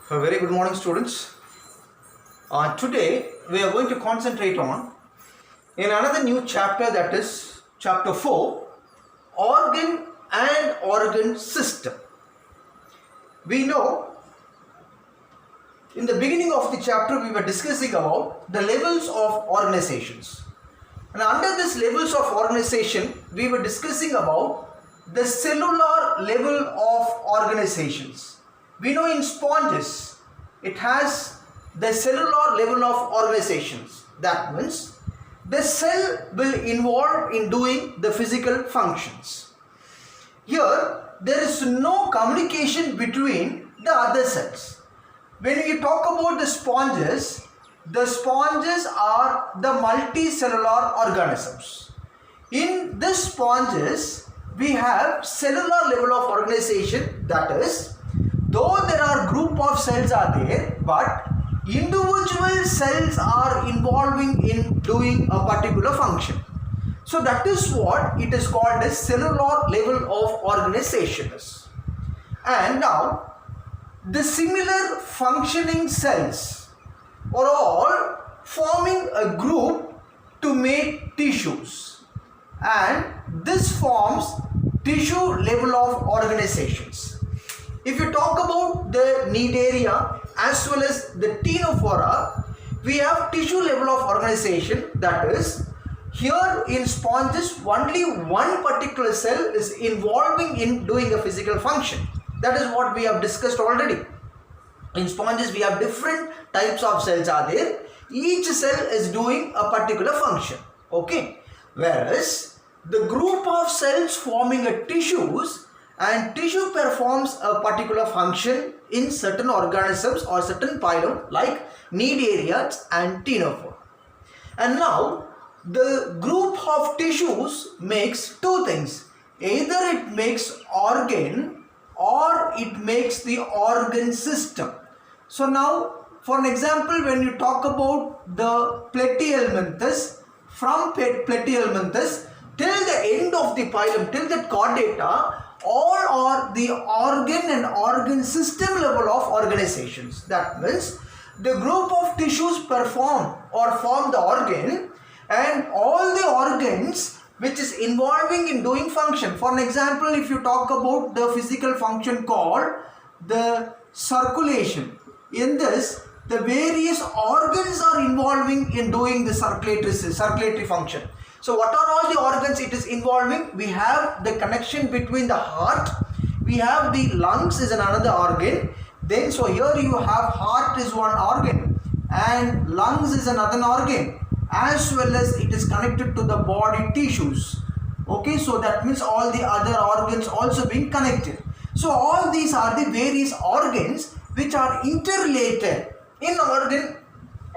A very good morning, students. Today we are going to concentrate on in another new chapter, that is chapter 4, organ and organ system. We know in the beginning of the chapter we were discussing about the levels of organizations, and under this levels of organization we were discussing about the cellular level of organizations. We know in sponges it has the cellular level of organizations. That means the cell will involve in doing the physical functions. Here there is no communication between the other cells. When we talk about the sponges are the multicellular organisms. In this sponges we have cellular level of organization, that is, though there are group of cells are there, but individual cells are involving in doing a particular function. So that is what it is called as cellular level of organizations. And now the similar functioning cells are all forming a group to make tissues, and this forms tissue level of organizations. If you talk about the Cnidaria as well as the Ctenophora, we have tissue level of organization, that is, here in sponges only one particular cell is involving in doing a physical function. That is what we have discussed already. In sponges we have different types of cells are there. Each cell is doing a particular function. Okay. Whereas the group of cells forming a tissues, and tissue performs a particular function in certain organisms or certain phylum like Cnidaria and Ctenophora. And now the group of tissues makes two things. Either it makes organ or it makes the organ system. So now for an example, when you talk about the Platyhelminthes, from Platyhelminthes till the end of the phylum, till the chordata, all are the organ and organ system level of organizations. That means the group of tissues perform or form the organ, and all the organs which is involving in doing function. For an example, if you talk about the physical function called the circulation, in this the various organs are involving in doing the circulatory function. So what are all the organs it is involving? We have the connection between the heart, we have the lungs is another organ, then so here you have heart is one organ and lungs is another organ, as well as it is connected to the body tissues. Okay, so that means all the other organs also being connected. So all these are the various organs which are interrelated in organ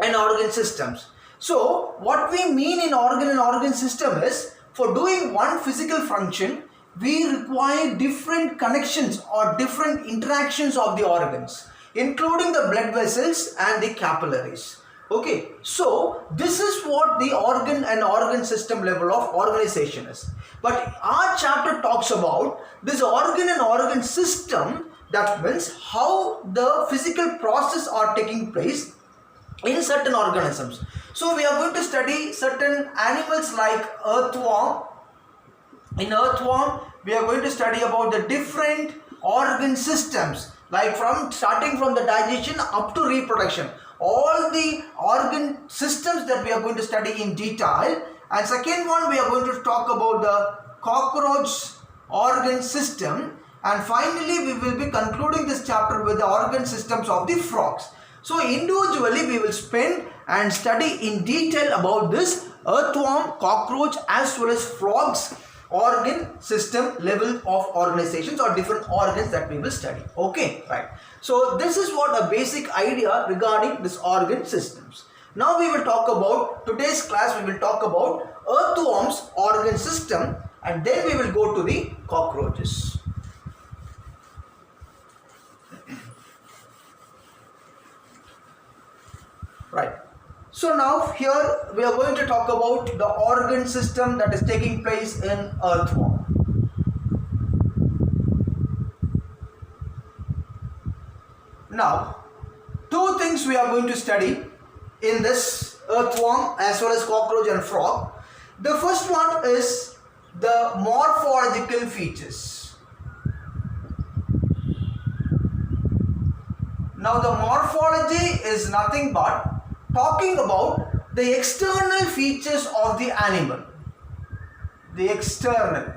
and organ systems. So what we mean in organ and organ system is, for doing one physical function we require different connections or different interactions of the organs, including the blood vessels and the capillaries. Okay, so this is what the organ and organ system level of organization is. But our chapter talks about this organ and organ system, that means how the physical process are taking place in certain organisms. So we are going to study certain animals like earthworm. In earthworm we are going to study about the different organ systems, like starting from the digestion up to reproduction. All the organ systems that we are going to study in detail. And second one, we are going to talk about the cockroach organ system. And finally we will be concluding this chapter with the organ systems of the frogs. So individually we will spend and study in detail about this earthworm, cockroach as well as frogs organ system level of organizations or different organs that we will study. Okay, right. So this is what a basic idea regarding this organ systems. Now we will talk about, today's class we will talk about earthworms organ system, and then we will go to the cockroaches. Right. So now here we are going to talk about the organ system that is taking place in earthworm. Now two things we are going to study in this earthworm as well as cockroach and frog. The first one is the morphological features. Now the morphology is nothing but talking about the external features of the animal. The external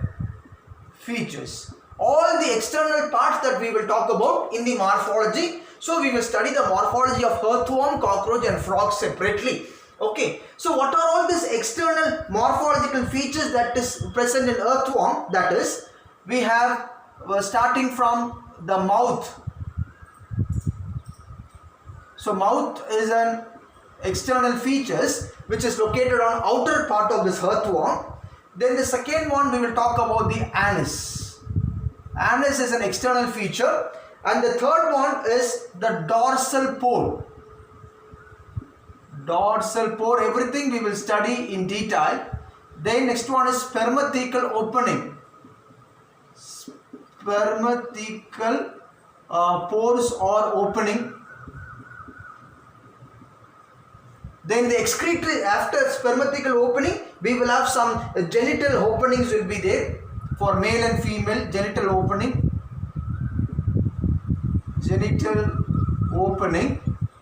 features. All the external parts that we will talk about in the morphology. So we will study the morphology of earthworm, cockroach and frog separately. Okay. So what are all these external morphological features that is present in earthworm? That is, we have starting from the mouth. So mouth is an external features which is located on outer part of this earthworm. Then the second one we will talk about the anus. Anus is an external feature, and the third one is the dorsal pore. Dorsal pore, everything we will study in detail. Then next one is spermathecal opening. Spermathecal pores or opening. Then the excretory, after spermathecal opening, we will have some genital openings will be there for male and female. Genital opening,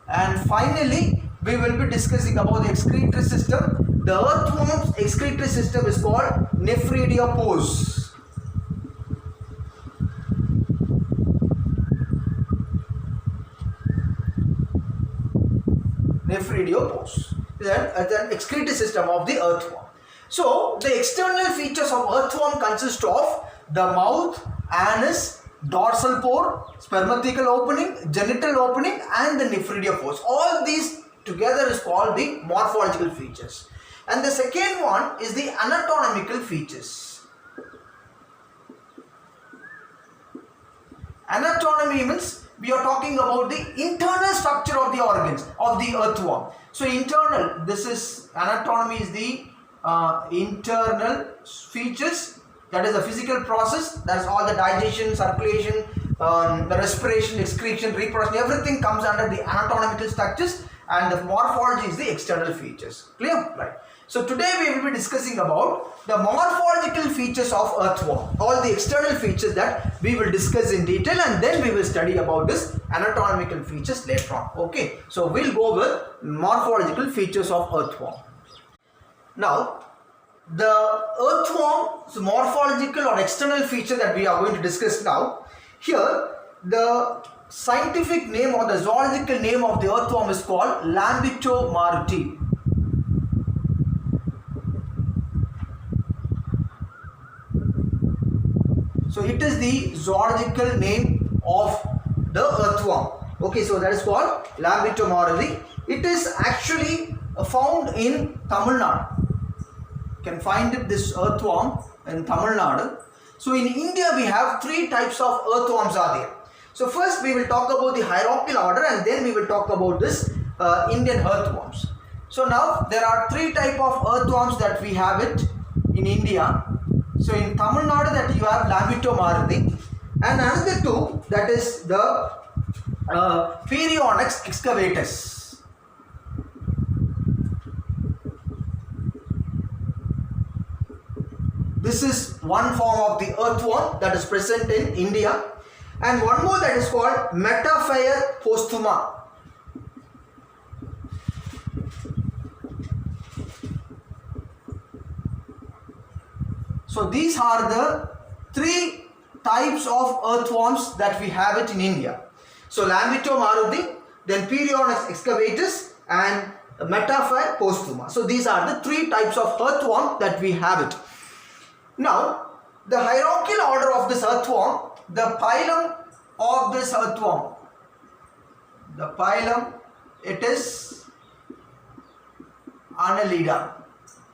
and finally we will be discussing about the excretory system. The earthworm's excretory system is called nephridiopause. Nephridiopause is an excretory system of the earthworm. So the external features of earthworm consist of the mouth, anus, dorsal pore, spermathecal opening, genital opening and the nephridiopause. All these together is called the morphological features. And the second one is the anatomical features. Anatomy means we are talking about the internal structure of the organs of the earthworm. So internal, this is anatomy is the internal features, that is the physical process, that is all the digestion, circulation, the respiration, excretion, reproduction, everything comes under the anatomical structures, and the morphology is the external features. Clear? Right. So today we will be discussing about the morphological features of earthworm, all the external features that we will discuss in detail, and then we will study about this anatomical features later on. Okay, so we'll go with morphological features of earthworm. Now the earthworm's morphological or external feature that we are going to discuss now, here the scientific name or the zoological name of the earthworm is called Lambito maruti. So it is the zoological name of the earthworm. Okay, so that is called Lambito maruti. It is actually found in Tamil Nadu. You can find this earthworm in Tamil Nadu. So in India we have three types of earthworms are there. So first we will talk about the hierarchical order, and then we will talk about this Indian earthworms. So now there are three types of earthworms that we have it in India. So in Tamil Nadu that you have Lambito maruti, and another two, that is the Perionex excavatus. This is one form of the earthworm that is present in India, and one more that is called Metaphyre posthuma. So these are the three types of earthworms that we have it in India. So Lambito maruti, then Perionex excavatus and Metaphyre posthuma. So these are the three types of earthworm that we have it. Now the hierarchical order of this earthworm, the phylum of this earthworm, the phylum, it is Annelida.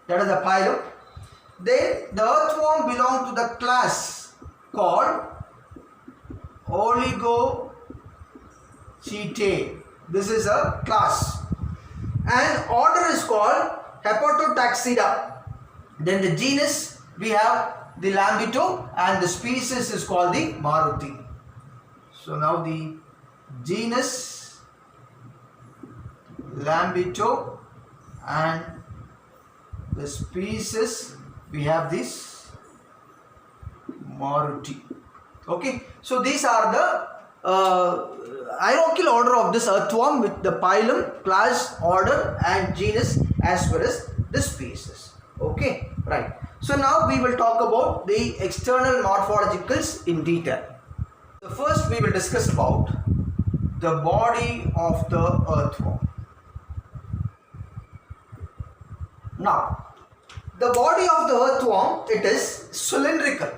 That is the phylum. Then the earthworm belongs to the class called Oligochaetae. This is a class, and order is called Hepatotaxida. Then the genus we have the Lambito, and the species is called the Maruti. So now the genus Lambito, and the species we have this Maruti. Okay, so these are the hierarchical order of this earthworm with the phylum, class, order and genus as well as the species. Okay, right. So now we will talk about the external morphologicals in detail. So first we will discuss about the body of the earthworm. Now, the body of the earthworm, it is cylindrical.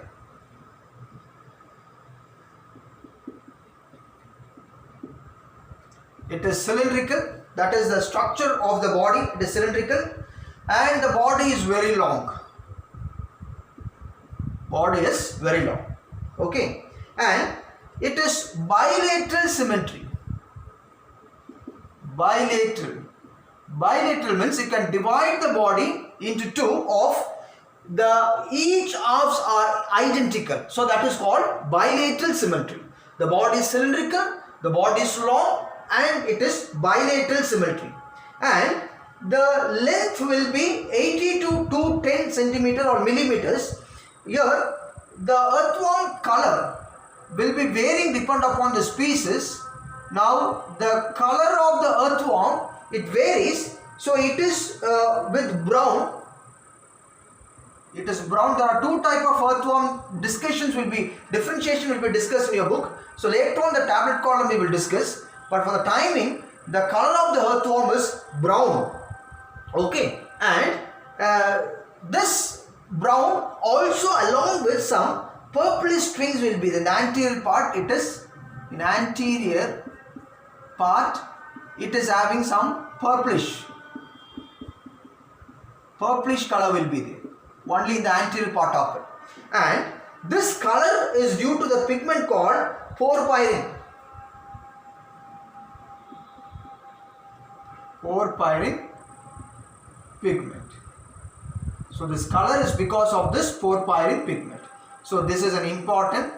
It is cylindrical, that is the structure of the body, it is cylindrical, and the body is very long. Body is very long. Okay, and it is bilateral symmetry. Bilateral. Bilateral means you can divide the body into two of each halves are identical. So that is called bilateral symmetry. The body is cylindrical, the body is long, and it is bilateral symmetry. And the length will be 80 to 210 centimeter or millimeters. Here the earthworm color will be varying depending upon the species. Now the color of the earthworm, it varies. So it is with brown. It is brown. There are two types of earthworm. Differentiation will be discussed in your book. So later on the tablet column we will discuss. But for the timing, the color of the earthworm is brown. Okay, and this brown also along with some purplish strings will be in the anterior part. It is in anterior part. It is having some purplish color will be there only in the anterior part of it. And this color is due to the pigment called porphyrin. Porphyrin pigment. So this color is because of this porphyrin pigment. So this is an important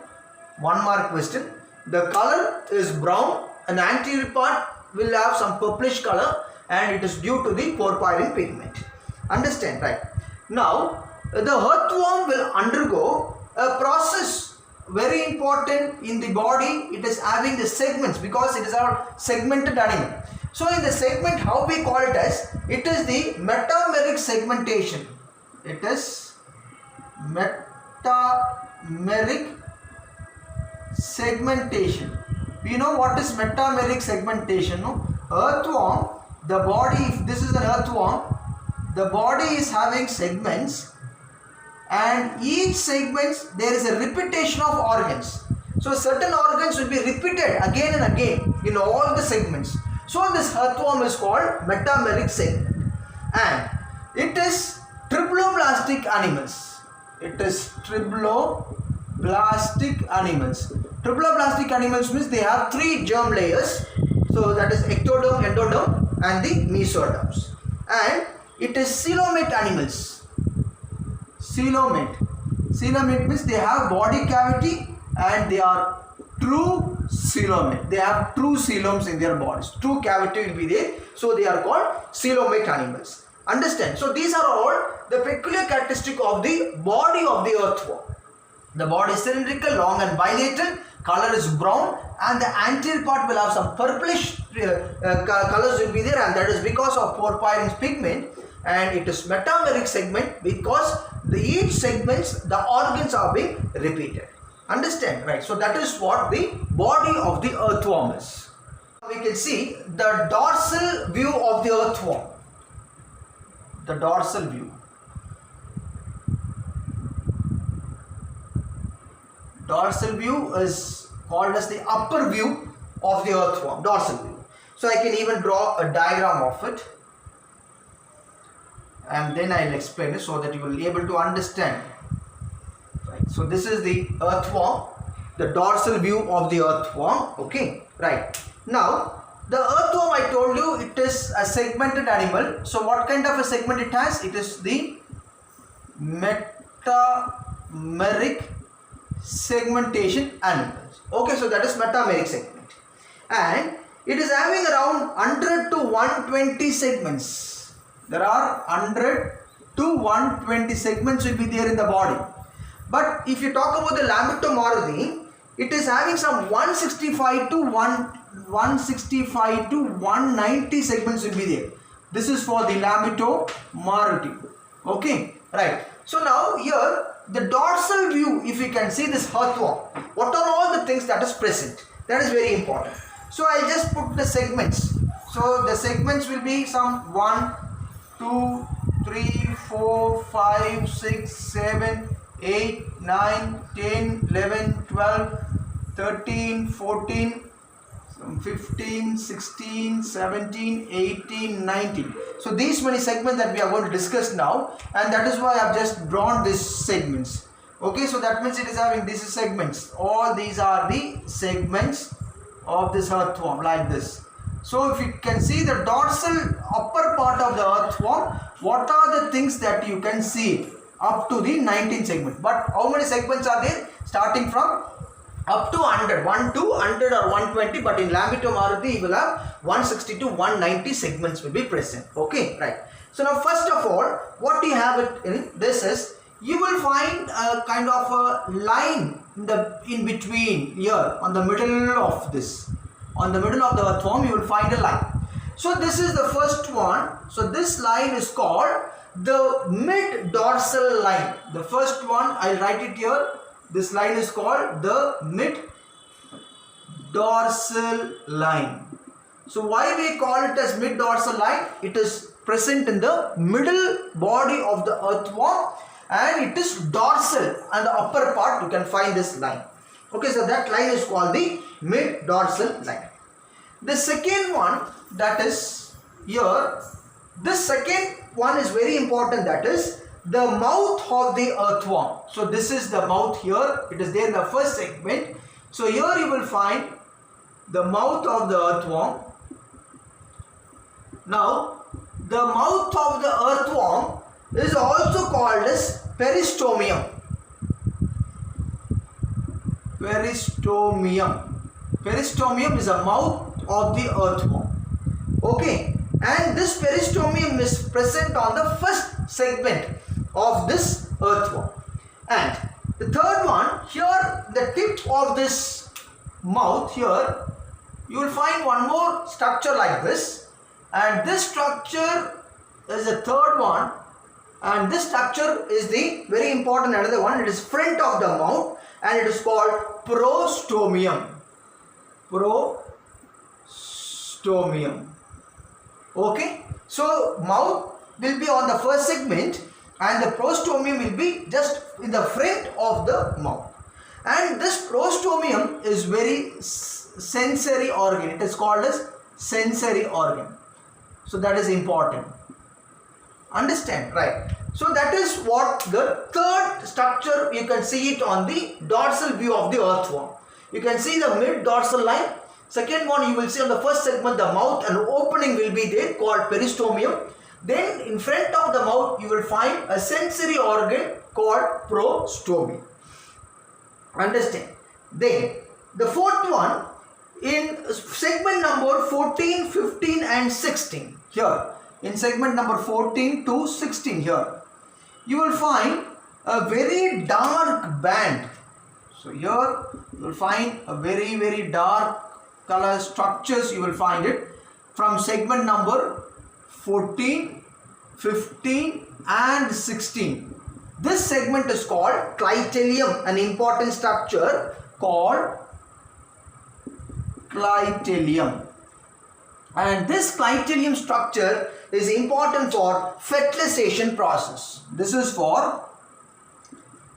1 mark question. The color is brown and the anterior part will have some purplish color and it is due to the porphyrin pigment. Understand, right? Now the earthworm will undergo a process very important in the body. It is having the segments because it is a segmented animal. So in the segment, how we call it as, it is the metameric segmentation. It is metameric segmentation. We know what is metameric segmentation, no? Earthworm, the body, if this is an earthworm, the body is having segments, and each segments there is a repetition of organs. So certain organs will be repeated again and again in all the segments. So this earthworm is called metameric segment, and it is triploblastic animals. It is triploblastic animals. Triploblastic animals means they have 3 germ layers. So that is ectoderm, endoderm and the mesoderms. And it is coelomate animals. Coelomate. Coelomate means they have body cavity and they are true coelomate. They have true coeloms in their bodies. True cavity will be there. So they are called coelomate animals. Understand? So these are all the peculiar characteristic of the body of the earthworm. The body is cylindrical, long and bilateral. Color is brown and the anterior part will have some purplish colors will be there, and that is because of porphyrin pigment, and it is metameric segment because each segments the organs are being repeated. Understand, right? So that is what the body of the earthworm is. We can see the dorsal view of the earthworm. The dorsal view. Dorsal view is called as the upper view of the earthworm. Dorsal view. So I can even draw a diagram of it, and then I will explain it so that you will be able to understand. Right. So this is the earthworm, the dorsal view of the earthworm. Okay, right. Now the earthworm, I told you, it is a segmented animal. So what kind of a segment it has? It is the metameric segmentation animals. Okay, so that is metameric segment, and it is having around 100 to 120 segments. There are 100 to 120 segments will be there in the body. But if you talk about the Lambeotomaruti, it is having some 165 to 190 segments will be there. This is for the Lambeotomaruti. Okay, right. So now here the dorsal view, if you can see this earthworm, what are all the things that is present? That is very important. So I'll just put the segments. So the segments will be some 1, 2, 3, 4, 5, 6, 7, 8, 9, 10, 11, 12, 13, 14, 15, 16, 17, 18, 19. So these many segments that we are going to discuss now, and that is why I have just drawn these segments. Okay, so that means it is having these segments. All these are the segments of this earthworm like this. So if you can see the dorsal upper part of the earthworm, what are the things that you can see up to the 19 segment. But how many segments are there? Starting from up to 100, 1 to 100 or 120, but in Lambeotomaruti you will have 160 to 190 segments will be present. Okay, right. So now first of all, what you have it in this is, you will find a kind of a line in between here on the middle of this. On the middle of the earthworm you will find a line. So this is the first one. So this line is called the mid dorsal line. The first one, I'll write it here. This line is called the mid dorsal line. So why we call it as mid dorsal line? It is present in the middle body of the earthworm and it is dorsal, and the upper part you can find this line. Okay, so that line is called the mid dorsal line. The second one, that is here, this second one is very important, that is the mouth of the earthworm. So this is the mouth here, it is there in the first segment. So here you will find the mouth of the earthworm. Now the mouth of the earthworm is also called as peristomium. Peristomium is a mouth of the earthworm. Okay, and this peristomium is present on the first segment of this earthworm. And the third one, here the tip of this mouth here, you will find one more structure like this, and this structure is the third one, and this structure is the very important another one. It is front of the mouth and it is called prostomium. Okay, so mouth will be on the first segment and the prostomium will be just in the front of the mouth. And this prostomium is very sensory organ. It is called as sensory organ. So that is important. Understand, right? So that is what the third structure, you can see it on the dorsal view of the earthworm. You can see the mid dorsal line. Second one, you will see on the first segment the mouth and opening will be there called peristomium. Then in front of the mouth you will find a sensory organ called prostomium. Understand? Then the fourth one, in segment number 14, 15 and 16 here, in segment number 14 to 16 here, you will find a very dark band. So here you will find a very dark color structures, you will find it from segment number 14, 15 and 16. This segment is called clitellum, an important structure called clitellum. And this clitellum structure is important for fertilization process. This is for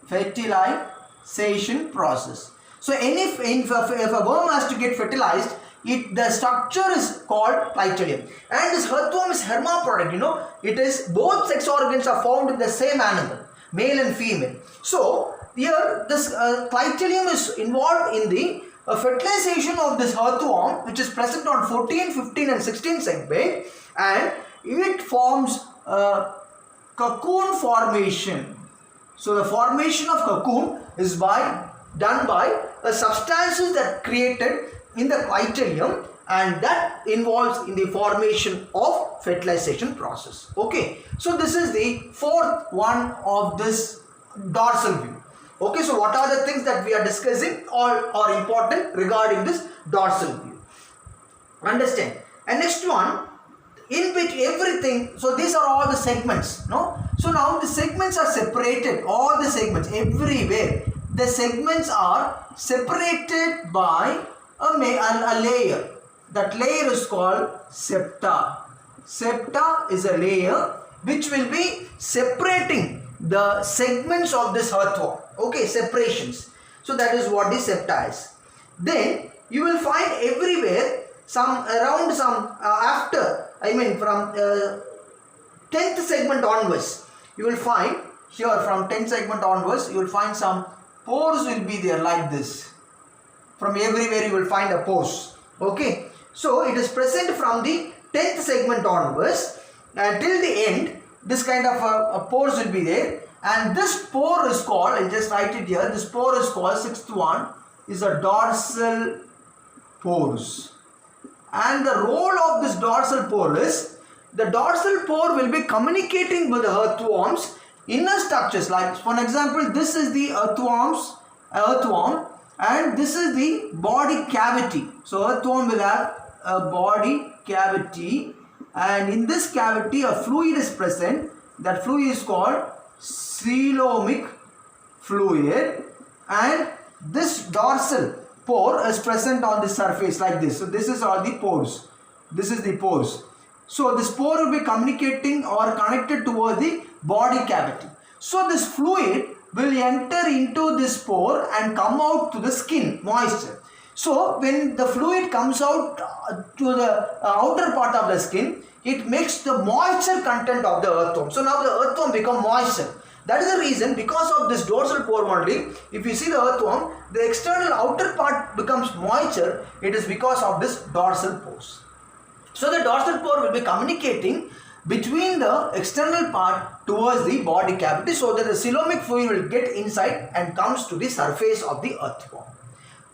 fertilization process. So if a worm has to get fertilized, the structure is called clitellum. And this earthworm is hermaphrodite. It is both sex organs are found in the same animal, male and female. So here this clitellum is involved in the fertilization of this earthworm, which is present on 14, 15 and 16 segment, and it forms cocoon formation. So the formation of cocoon is done by substances that created in the clitellum, and that involves in the formation of fertilization process. Okay, so this is the fourth one of this dorsal view. Okay, so what are the things that we are discussing or are important regarding this dorsal view? Understand. And next one, in between everything, so these are all the segments, no? So now the segments are separated, all the segments everywhere. The segments are separated by a layer. That layer is called septa. Septa is a layer which will be separating the segments of this earthworm. Okay, separations. So that is what the septa is. Then you will find everywhere some around some after, I mean from 10th segment onwards, you will find here from 10th segment onwards, you will find some pores will be there like this. From everywhere you will find a pores. Okay, so it is present from the 10th segment onwards till the end. This kind of a pores will be there, and this pore is called, I'll just write it here, this pore is called, sixth one is a dorsal pores. And the role of this dorsal pore is, the dorsal pore will be communicating with the earthworms inner structures. Like for example, this is the earthworm, and this is the body cavity. So earthworm will have a body cavity, and in this cavity a fluid is present. That fluid is called coelomic fluid, and this dorsal pore is present on the surface like this. So this is all the pores. This is the pores. So this pore will be communicating or connected towards the body cavity. So this fluid will enter into this pore and come out to the skin, moisture. So when the fluid comes out to the outer part of the skin, it makes the moisture content of the earthworm. So now the earthworm become moisture. That is the reason, because of this dorsal pore only, if you see the earthworm, the external outer part becomes moisture. It is because of this dorsal pores. So the dorsal pore will be communicating between the external part towards the body cavity, so that the coelomic fluid will get inside and comes to the surface of the earthworm.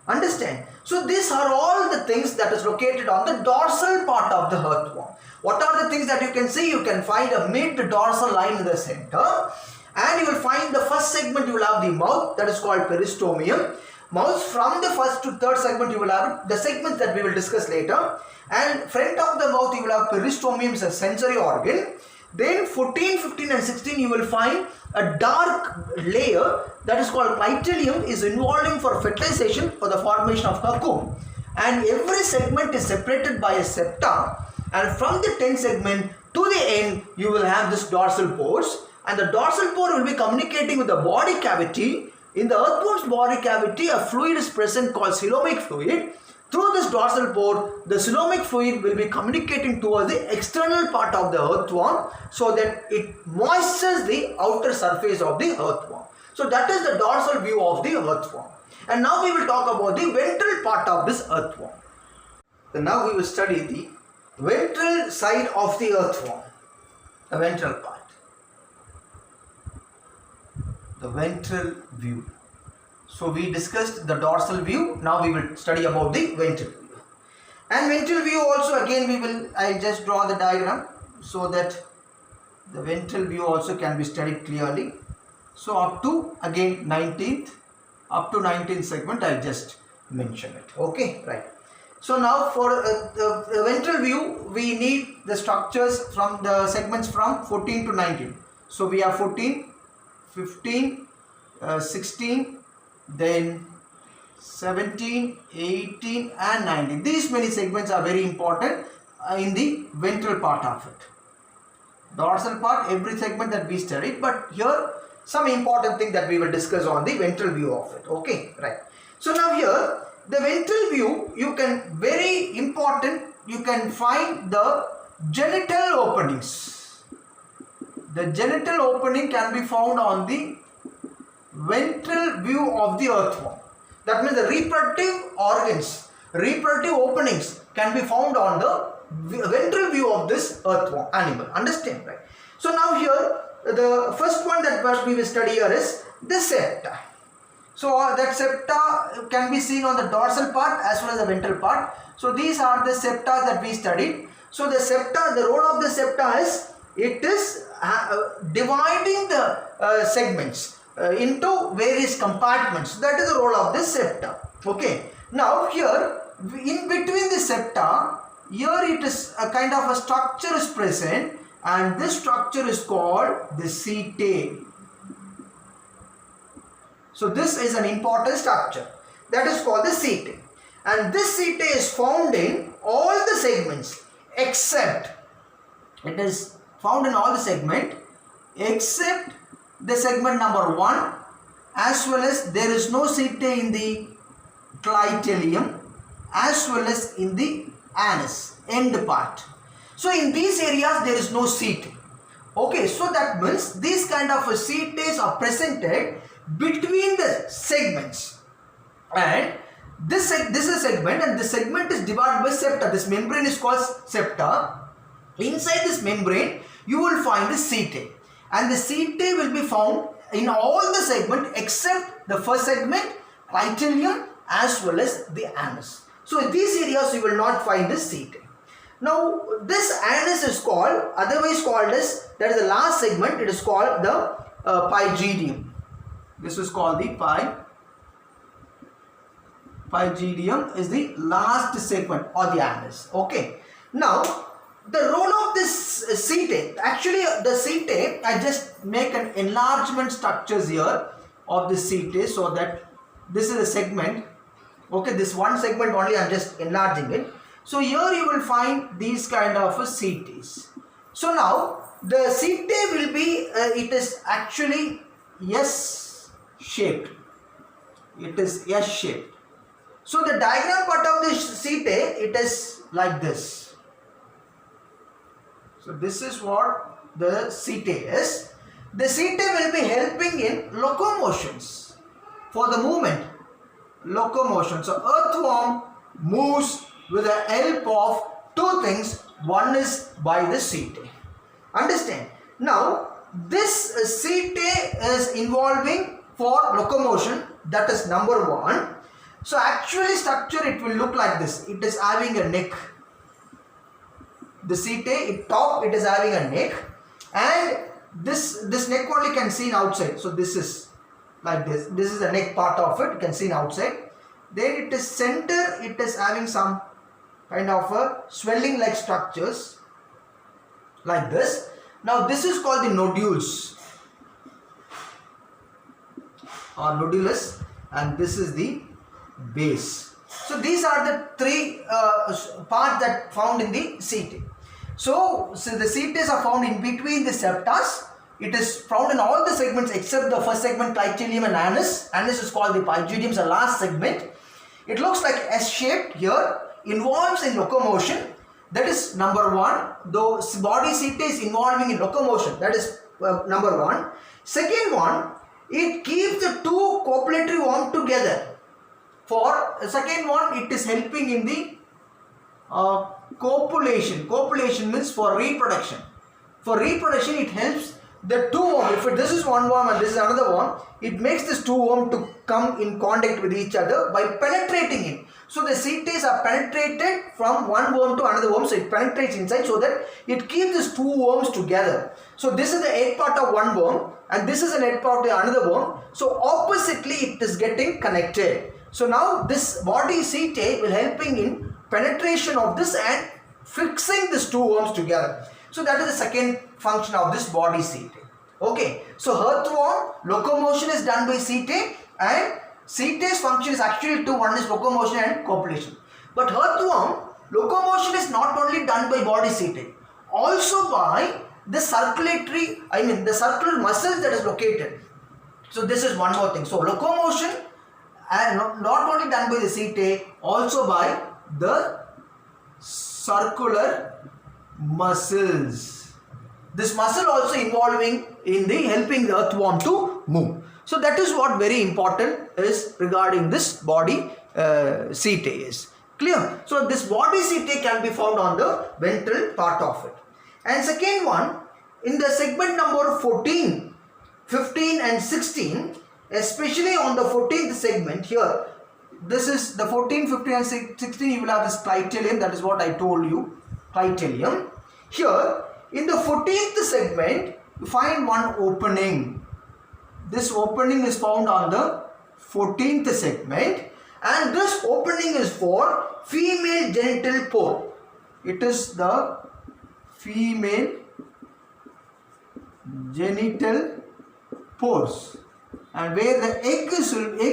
Understand? So these are all the things that is located on the dorsal part of the earthworm. What are the things that you can see? You can find a mid-dorsal line in the center, and you will find the first segment you will have the mouth, that is called peristomium. Mouth, from the first to third segment you will have the segments that we will discuss later, and front of the mouth you will have peristomium as a sensory organ. Then 14, 15 and 16 you will find a dark layer that is called clitellum, is involving for fertilization for the formation of cocoon, and every segment is separated by a septa, and from the 10th segment to the end you will have this dorsal pores, and the dorsal pore will be communicating with the body cavity. In the earthworm's body cavity a fluid is present called coelomic fluid. Through this dorsal pore, the coelomic fluid will be communicating towards the external part of the earthworm, so that it moistures the outer surface of the earthworm. So that is the dorsal view of the earthworm. And now we will talk about the ventral part of this earthworm. So now we will study the ventral side of the earthworm, the ventral part, the ventral view. So we discussed the dorsal view. Now we will study about the ventral view. And ventral view also, again I'll just draw the diagram so that the ventral view also can be studied clearly. So up to again 19th, up to 19th segment I'll just mention it. Okay, right. So now for the ventral view we need the structures from the segments from 14 to 19. So we have 14, 15, 16, then 17, 18 and 19. These many segments are very important in the ventral part of it. Dorsal part, every segment that we studied, but here some important thing that we will discuss on the ventral view of it. Okay, right. So now here the ventral view, you can, very important, you can find the genital openings. The genital opening can be found on the ventral view of the earthworm. That means the reproductive organs, reproductive openings can be found on the ventral view of this earthworm animal. Understand, right? So now here the first one that we will study here is the septa. So that septa can be seen on the dorsal part as well as the ventral part. So these are the septa that we studied. So the septa, the role of the septa is, it is dividing the segments into various compartments. That is the role of this septa. Okay. Now here, in between the septa, here it is a kind of a structure is present, and this structure is called the setae. So this is an important structure that is called the setae, and this setae is found in all the segments except, it is found in all the segment except the segment number 1, as well as there is no setae in the clitorium as well as in the anus end part. So in these areas there is no setae. Okay, so that means these kind of setae are presented between the segments, and this is a segment, and this segment is divided by septa. This membrane is called septa. Inside this membrane you will find the setae, and the setae will be found in all the segment except the first segment, clitorium as well as the anus. So in these areas you will not find the setae. Now this anus is called, otherwise called as, that is the last segment, it is called the pygidium. This is called the pygidium is the last segment or the anus. Okay. Now the role of this setae, actually the setae, I just make an enlargement structures here of the setae, so that this is a segment. Okay, this one segment only I am just enlarging it. So here you will find these kind of setae. So now the setae will be, it is actually S shaped. It is S shaped. So the diagram part of the setae, it is like this. So this is what the setae is. The setae will be helping in locomotions, for the movement, locomotion. So earthworm moves with the help of two things. One is by the setae. Understand? Now this setae is involving for locomotion, that is number 1. So actually structure, it will look like this. It is having a neck. The setae, top, it is having a neck, and this neck only can seen outside. So this is like this. This is the neck part of it, you can see outside. Then it is center, it is having some kind of a swelling like structures like this. Now this is called the nodules or nodulus, and this is the base. So these are the three parts that found in the setae. So the setae are found in between the septas. It is found in all the segments except the first segment, clitorium and anus. Anus is called the pygidium, the last segment. It looks like S-shaped here, involves in locomotion. That is number 1. Though body setae is involving in locomotion. That is number 1. Second one, it keeps the two copulatory worms together. For second one, it is helping in the copulation. Copulation means for reproduction. For reproduction, it helps the two worms. If this is one worm and this is another worm, it makes this two worms to come in contact with each other by penetrating it. So the setae are penetrated from one worm to another worm, so it penetrates inside, so that it keeps these two worms together. So this is the egg part of one worm, and this is an egg part of another worm. So oppositely, it is getting connected. So now this body setae will helping in penetration of this and fixing these two worms together. So that is the second function of this body setae. Okay. So earthworm, locomotion is done by setae, and setae's function is actually two. One is locomotion and copulation. But earthworm, locomotion is not only done by body setae, also by the circulatory, the circular muscles that is located. So this is one more thing. So locomotion and not only done by the setae, also by the circular muscles. This muscle also involving in the helping the earthworm to move. So that is what very important is regarding this body setae is. Clear? So this body setae can be found on the ventral part of it. And second one, in the segment number 14, 15 and 16, especially on the 14th segment here. This is the 14, 15 and 16, you will have this clitellum, that is what I told you, clitellum. Here in the 14th segment you find one opening. This opening is found on the 14th segment, and this opening is for female genital pore. It is the female genital pores, and where the egg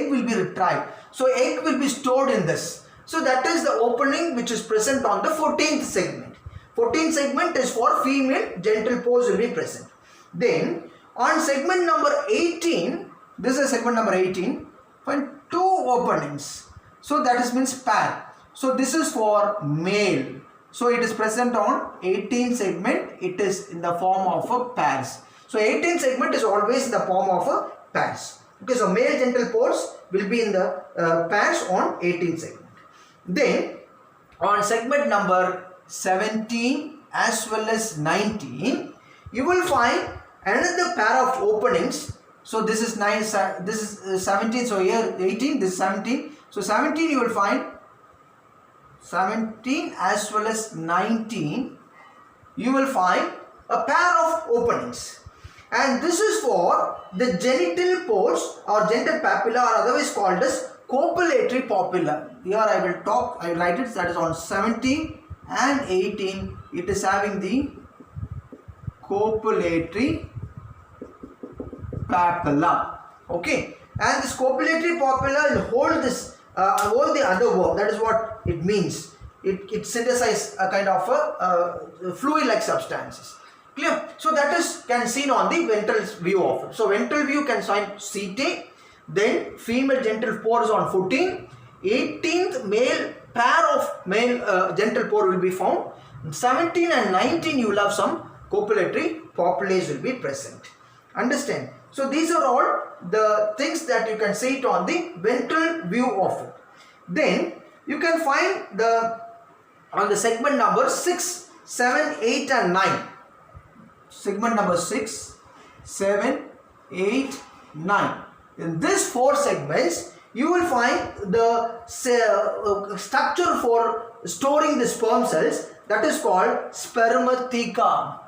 will be retrieved. So egg will be stored in this. So that is the opening which is present on the 14th segment. 14th segment is for female genital pores will be present. Then on segment number 18, this is segment number 18, find two openings. So that is means pair. So this is for male. So it is present on 18th segment. It is in the form of a pairs. So 18th segment is always in the form of a pairs. Okay, so male genital pores will be in the pairs on 18th segment. Then on segment number 17 as well as 19, you will find another pair of openings. So this is 9, this is 17, so here 18, this is 17. So 17 you will find 17 as well as 19, you will find a pair of openings, and this is for the genital pores or genital papilla, or otherwise called as copulatory papilla. Here I will write it, that is on 17 and 18, it is having the copulatory papilla. Okay, and this copulatory papilla will hold this hold the other work. That is what it means. It synthesizes a kind of a fluid like substances. Clear? So that is can seen on the ventral view of it. So ventral view can find CT, then female genital pores on 14, 18th male pair of male genital pore will be found. 17 and 19 you will have some copulatory papillae will be present. Understand? So these are all the things that you can see it on the ventral view of it. Then you can find on the segment number 6, 7, 8 and 9. Segment number 6, 7, 8, 9. In these 4 segments, you will find the structure for storing the sperm cells, that is called spermatheca.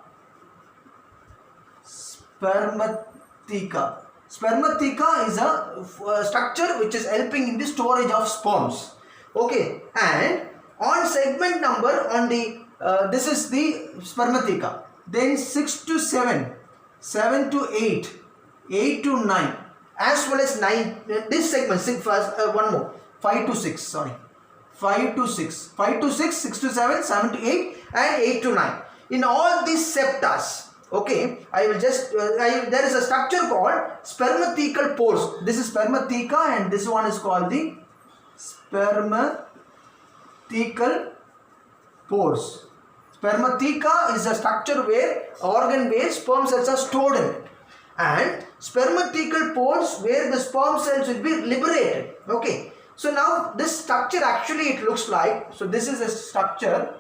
Spermatheca. Spermatheca is a structure which is helping in the storage of sperms. Okay, and on segment number on the this is the spermatheca. Then 6 to 7, 7 to 8, 8 to 9, as well as 9. This segment, one more, 5 to 6. Sorry, 5 to 6, 5 to 6, 6 to 7, 7 to 8, and 8 to 9. In all these septas. Okay, I will just there is a structure called spermathecal pores. This is spermatheca, and this one is called the spermathecal pores. Spermatheca is a structure organ where sperm cells are stored in it, and spermathecal pores where the sperm cells will be liberated. Okay, so now this structure actually it looks like, so this is a structure,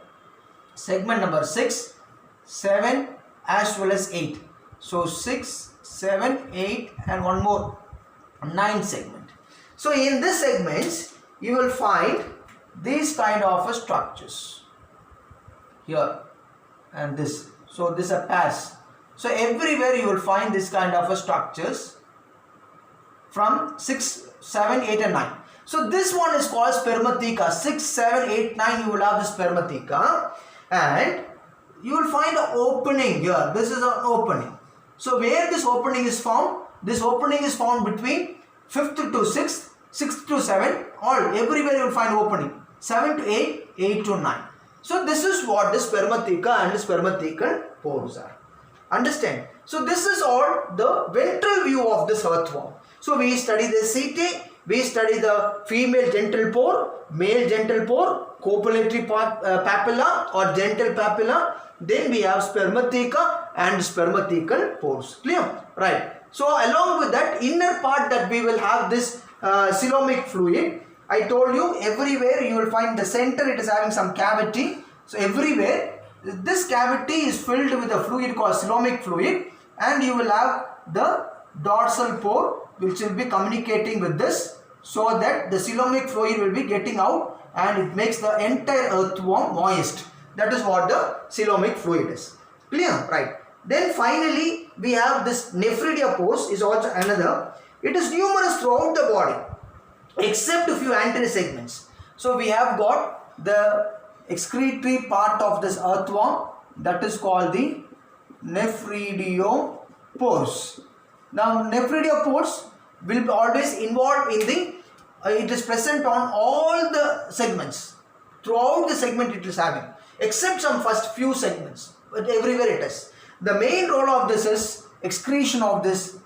segment number 6, 7 as well as 8. So 6, 7, 8 and one more, 9 segment. So in this segments you will find these kind of structures here and this. So this are pairs. So everywhere you will find this kind of structures from 6, 7, 8 and 9. So this one is called spermatheca. 6, 7, 8, 9 you will have the spermatheca, and you will find an opening here. This is an opening. So where this opening is found? This opening is found between 5th to 6th, 6th to 7, everywhere you will find opening. 7 to 8, 8 to 9. So this is what the spermatheca and the spermathecal pores are. Understand? So this is all the ventral view of this earthworm. So we study the CT, we study the female genital pore, male genital pore, copulatory papilla or genital papilla. Then we have spermatheca and spermathecal pores. Clear? Right. So along with that inner part that we will have this coelomic fluid. I told you everywhere you will find the center it is having some cavity. So everywhere this cavity is filled with a fluid called coelomic fluid, and you will have the dorsal pore which will be communicating with this, so that the coelomic fluid will be getting out and it makes the entire earthworm moist. That is what the coelomic fluid is. Clear? Right. Then finally we have this nephridia pores is also another. It is numerous throughout the body except a few anterior segments. So we have got the excretory part of this earthworm, that is called the nephridopores. Now nephridopores will be always involved in the it is present on all the segments. Throughout the segment it is having, except some first few segments, but everywhere it is. The main role of this is excretion of this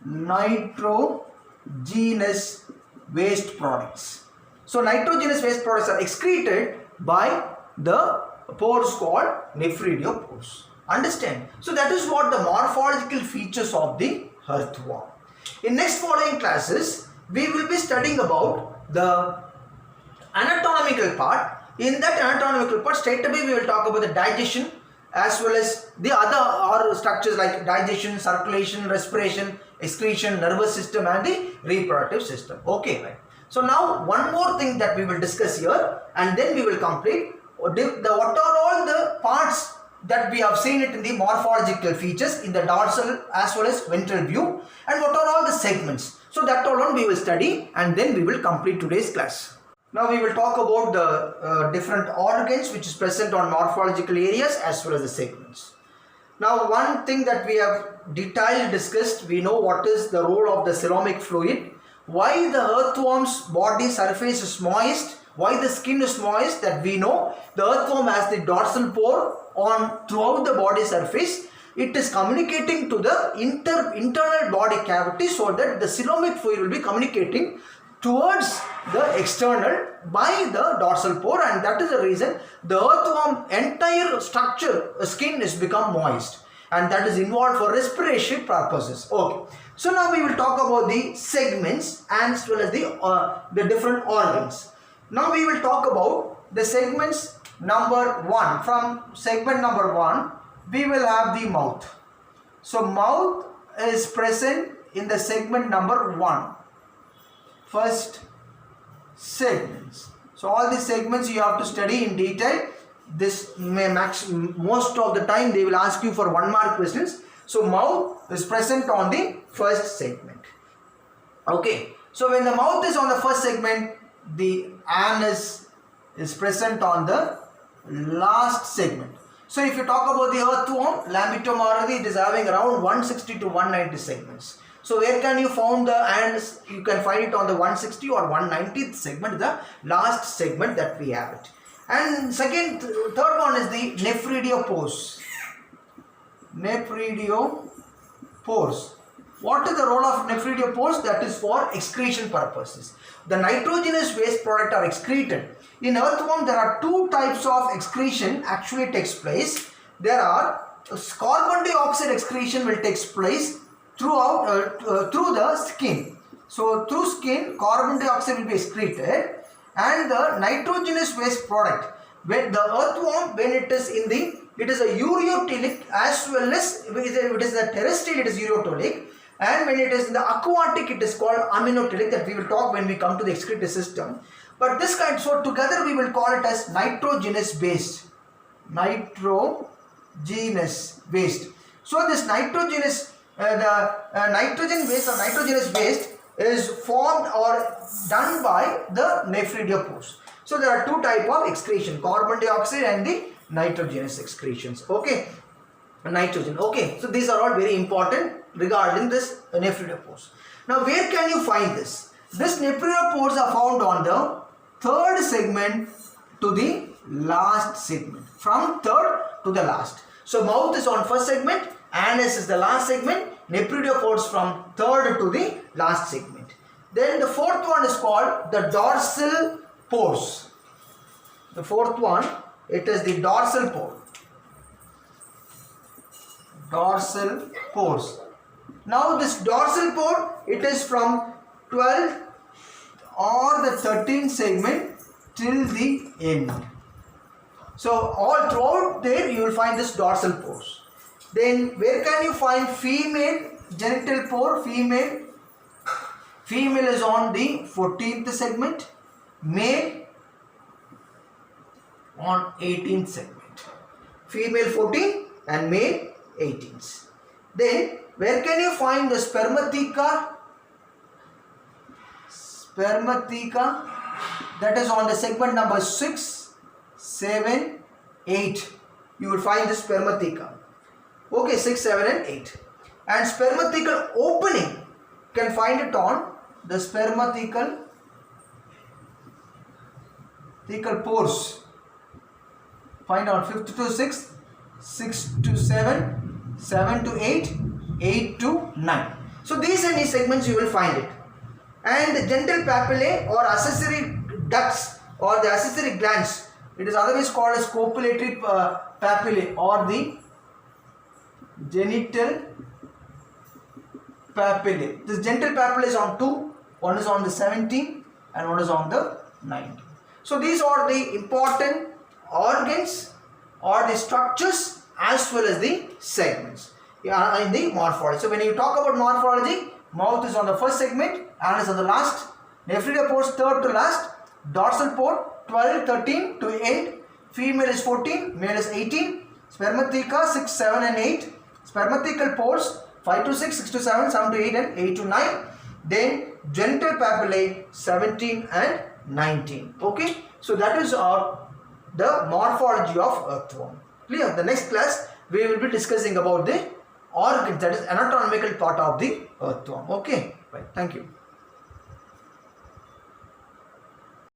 nitrogenous waste products. So nitrogenous waste products are excreted by the pores called nephridopores. Understand? So that is what the morphological features of the earthworm. In next following classes, we will be studying about the anatomical part. In that anatomical part, straight away we will talk about the digestion as well as the other structures like digestion, circulation, respiration, excretion, nervous system and the reproductive system. Okay, right. So now one more thing that we will discuss here, and then we will complete what are all the parts that we have seen it in the morphological features in the dorsal as well as ventral view, and what are all the segments. So that alone we will study, and then we will complete today's class. Now we will talk about the different organs which is present on morphological areas as well as the segments. Now one thing that we have detailed discussed, we know what is the role of the coelomic fluid, why the earthworm's body surface is moist, why the skin is moist, that we know. The earthworm has the dorsal pore on throughout the body surface. It is communicating to the internal body cavity, so that the coelomic fluid will be communicating towards the external by the dorsal pore, and that is the reason the earthworm entire structure skin is become moist, and that is involved for respiratory purposes. Okay, so now we will talk about the segments as well as the different organs. Now we will talk about the segments number 1. From segment number 1 we will have the mouth. So mouth is present in the segment number 1. First segments. So all these segments you have to study in detail. This may most of the time they will ask you for 1 mark questions. So mouth is present on the first segment. Okay. So when the mouth is on the first segment, the anus is present on the last segment. So if you talk about the earthworm, Lambetum Marathi, it is having around 160 to 190 segments. So where can you find the anus? You can find it on the 160 or 190th segment, the last segment that we have it. And third one is the nephridopores. Nephridopores. What is the role of nephridopores? That is for excretion purposes. The nitrogenous waste product are excreted. In earthworm there are 2 types of excretion actually takes place. There are carbon dioxide excretion will take place throughout through the skin. So through skin carbon dioxide will be excreted, and the nitrogenous waste product, when the earthworm, when it is in the, it is a ureotelic as well as it is the terrestrial, it is ureotelic, and when it is in the aquatic it is called aminotelic, that we will talk when we come to the excretory system. But this kind, so together we will call it as nitrogenous waste. Nitrogenous waste. So this nitrogenous nitrogen waste or nitrogenous waste is formed or done by the nephridopores. So there are 2 types of excretion, carbon dioxide and the nitrogenous excretions. Okay, nitrogen. Okay, so these are all very important regarding this nephridopores. Now where can you find this? This nephridopores are found on the 3rd segment to the last segment, from 3rd to the last. So mouth is on 1st segment, anus is the last segment, nephridopores from 3rd to the last segment. Then the 4th one is called the dorsal pores. The 4th one, it is the dorsal pore. Dorsal pores. Now this dorsal pore, it is from 12th or the 13th segment till the end. So all throughout there you will find this dorsal pores. Then where can you find female genital pore? Female Female is on the 14th segment, male on 18th segment. Female 14 and male 18th. Then where can you find the spermatheca? Spermatheca, that is on the segment number 6, 7, 8. You will find the spermatheca. Okay, 6, 7 and 8. And spermathecal opening, can find it on the spermathecal pores. Find on 5th to 6th, 6 to 7, 7 to 8, 8 to 9. So these are the segments you will find it. And the genital papillae or accessory ducts or the accessory glands, it is otherwise called as copulatory papillae or the genital papillae. This genital papillae is on 2, one is on the 17 and one is on the 19. So these are the important organs or the structures as well as the segments in the morphology. So when you talk about morphology, mouth is on the first segment, anus is on the last, nephridia pores third to last, dorsal port 12, 13 to end, female is 14, male is 18, spermatheca 6, 7 and 8, spermathecal pores 5 to 6, 6 to 7, 7 to 8 and 8 to 9, then genital papillae 17 and 19. Okay, so that is the morphology of earthworm. Clear? The next class we will be discussing about the organs, that is anatomical part of the earthworm. Okay, right. Thank you.